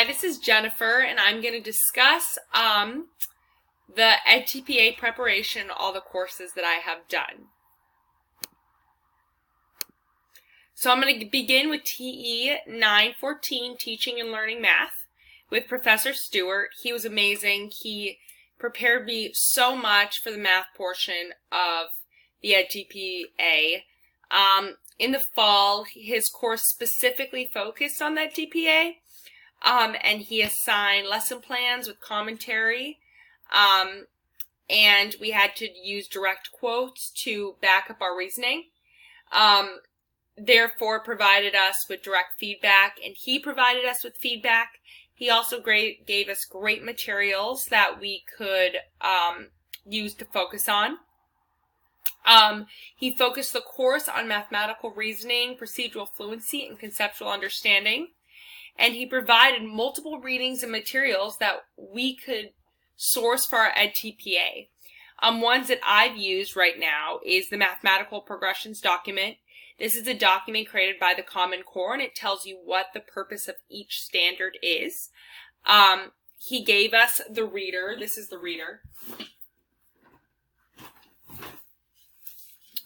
Hi, this is Jennifer, and I'm going to discuss the EdTPA preparation, all the courses that I have done. So I'm going to begin with TE 914, Teaching and Learning Math, with Professor Stewart. He was amazing. He prepared me so much for the math portion of the EdTPA. In the fall, his course specifically focused on the EdTPA. And he assigned lesson plans with commentary, and we had to use direct quotes to back up our reasoning. Therefore, provided us with direct feedback, and he provided us with feedback. He also gave us great materials that we could use to focus on. He focused the course on mathematical reasoning, procedural fluency, and conceptual understanding. And he provided multiple readings and materials that we could source for our EdTPA. Ones that I've used right now is the Mathematical Progressions document. This is a document created by the Common Core, and it tells you what the purpose of each standard is. He gave us the reader. This is the reader.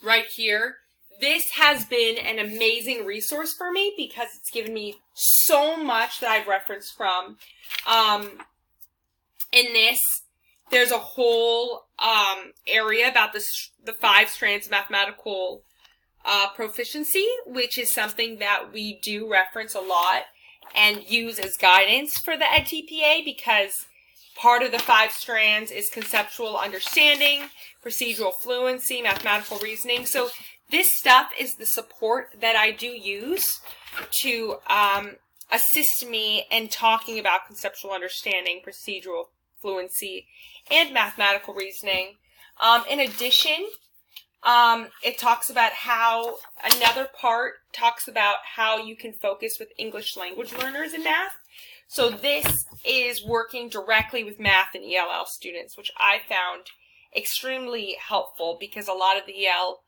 Right here. This has been an amazing resource for me because it's given me so much that I've referenced from. In this, there's a whole area about the 5 strands of mathematical proficiency, which is something that we do reference a lot and use as guidance for the EdTPA, because part of the 5 strands is conceptual understanding, procedural fluency, mathematical reasoning. So this stuff is the support that I do use to assist me in talking about conceptual understanding, procedural fluency, and mathematical reasoning. In addition, it talks about how, another part talks about how you can focus with English language learners in math. So this is working directly with math and ELL students, which I found extremely helpful because a lot of the EL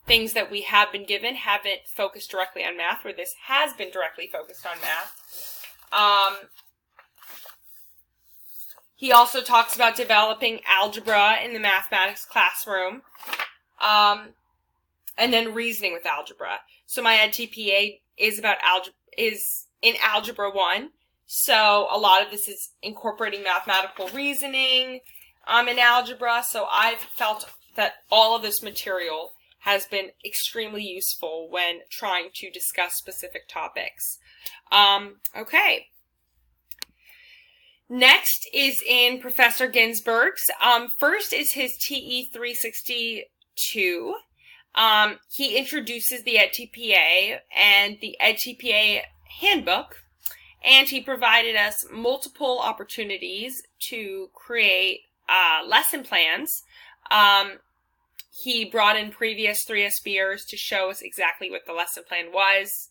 things that we have been given haven't focused directly on math, where this has been directly focused on math. He also talks about developing algebra in the mathematics classroom, and then reasoning with algebra. So my EdTPA is about is in Algebra 1. So a lot of this is incorporating mathematical reasoning in algebra. So I've felt that all of this material has been extremely useful when trying to discuss specific topics. Okay. Next is in Professor Ginsberg's. First is his TE 362. He introduces the EdTPA and the EdTPA handbook, and he provided us multiple opportunities to create lesson plans. He brought in previous 3SBers to show us exactly what the lesson plan was,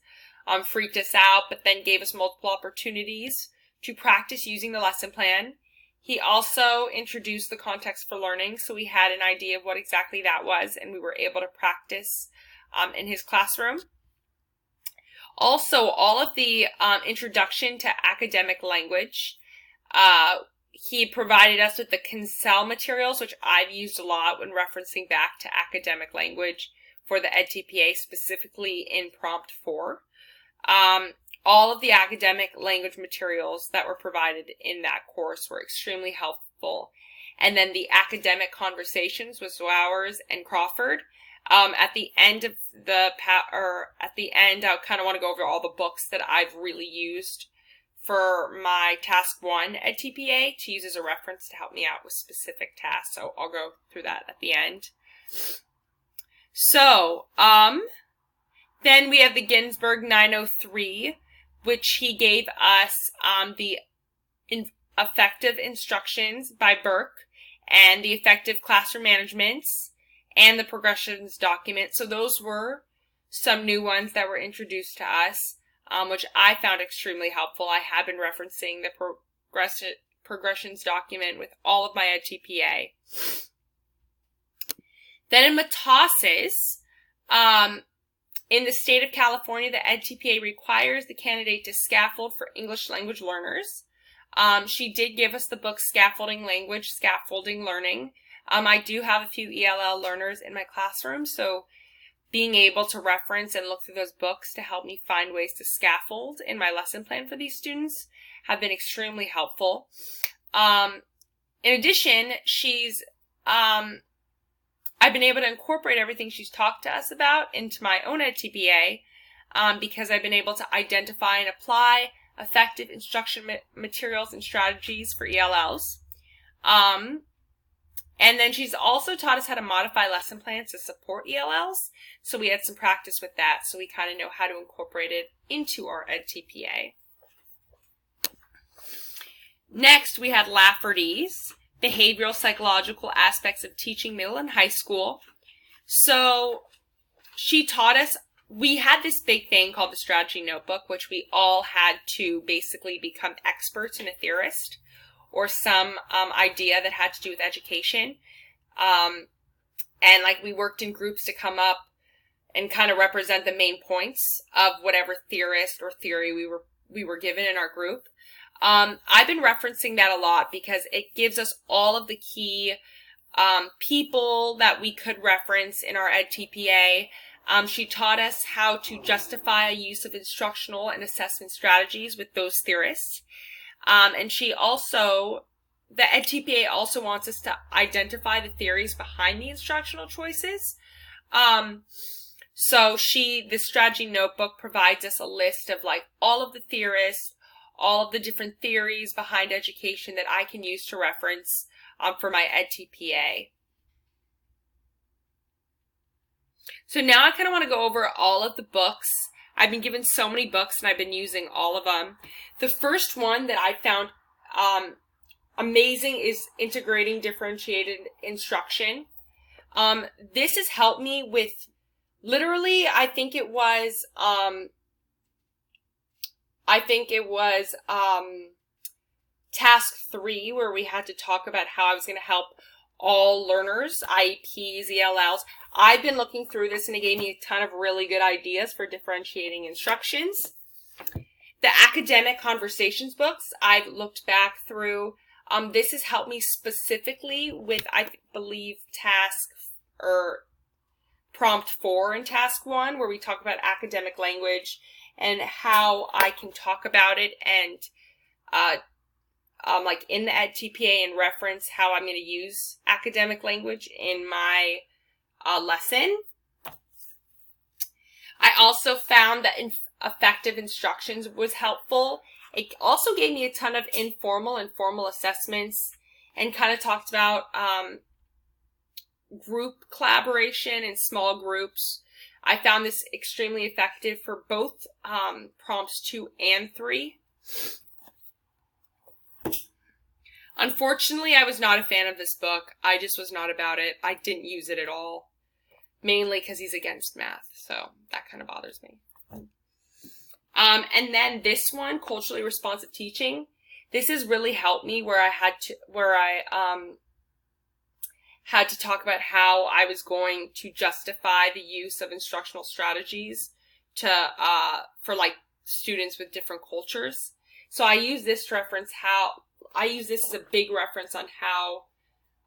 freaked us out, but then gave us multiple opportunities to practice using the lesson plan. He also introduced the context for learning, so we had an idea of what exactly that was, and we were able to practice in his classroom. Also, all of the introduction to academic language. He provided us with the Kinsell materials, which I've used a lot when referencing back to academic language for the EdTPA, specifically in Prompt 4. All of the academic language materials that were provided in that course were extremely helpful. And then the academic conversations with Zwowers and Crawford. At the end, I kind of want to go over all the books that I've really used for my Task 1 EdTPA to use as a reference to help me out with specific tasks. So I'll go through that at the end. So, then we have the Ginsberg 903, which he gave us the effective instructions by Burke and the effective classroom managements and the progressions document. So those were some new ones that were introduced to us, which I found extremely helpful. I have been referencing the progressions document with all of my EdTPA. Then in Matasis, In the state of California, the EdTPA requires the candidate to scaffold for English language learners. She did give us the book Scaffolding Language, Scaffolding Learning. I do have a few ELL learners in my classroom, so being able to reference and look through those books to help me find ways to scaffold in my lesson plan for these students have been extremely helpful. In addition, I've been able to incorporate everything she's talked to us about into my own EdTPA because I've been able to identify and apply effective instruction materials and strategies for ELLs. And then she's also taught us how to modify lesson plans to support ELLs. So we had some practice with that, so we kind of know how to incorporate it into our EdTPA. Next, we had Lafferty's Behavioral Psychological Aspects of Teaching Middle and High School. So she taught us, we had this big thing called the Strategy Notebook, which we all had to basically become experts in a theorist or some idea that had to do with education. And like we worked in groups to come up and kind of represent the main points of whatever theorist or theory we were given in our group. I've been referencing that a lot because it gives us all of the key people that we could reference in our EdTPA. She taught us how to justify a use of instructional and assessment strategies with those theorists. And she also, the EdTPA also wants us to identify the theories behind the instructional choices. So the Strategy Notebook provides us a list of like all of the theorists, all of the different theories behind education that I can use to reference for my EdTPA. So now I kind of want to go over all of the books. I've been given so many books and I've been using all of them. The first one that I found amazing is Integrating Differentiated Instruction. This has helped me with literally, I think it was task 3 where we had to talk about how I was going to help all learners, IEPs, ELLs. I've been looking through this and it gave me a ton of really good ideas for differentiating instructions. The Academic Conversations books, I've looked back through. This has helped me specifically with, I believe, prompt 4 in task 1, where we talk about academic language and how I can talk about it and like in the EdTPA and reference how I'm going to use academic language in my lesson. I also found that effective instructions was helpful. It also gave me a ton of informal and formal assessments and kind of talked about group collaboration in small groups. I found this extremely effective for both prompts 2 and 3. Unfortunately, I was not a fan of this book. I just was not about it. I didn't use it at all, mainly because he's against math, so that kind of bothers me. And then this one, Culturally Responsive Teaching. This has really helped me where I had to talk about how I was going to justify the use of instructional strategies for like students with different cultures. So I use this to reference as a big reference on how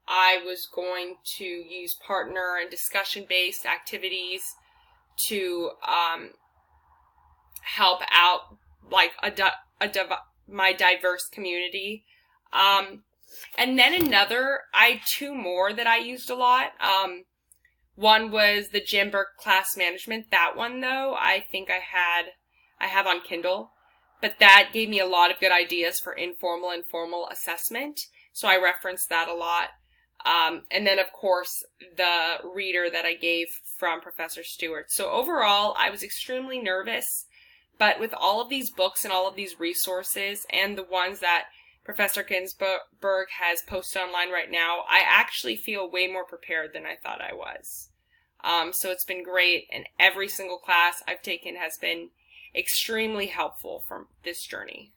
I was going to use partner and discussion-based activities to help out like my diverse community. And then I had 2 more that I used a lot. One was the Jim Burke Class Management. That one, though, I think I have on Kindle. But that gave me a lot of good ideas for informal and formal assessment. So I referenced that a lot. And then, of course, the reader that I gave from Professor Stewart. So overall, I was extremely nervous. But with all of these books and all of these resources and the ones that Professor Ginsberg has posted online right now, I actually feel way more prepared than I thought I was. So it's been great, and every single class I've taken has been extremely helpful from this journey.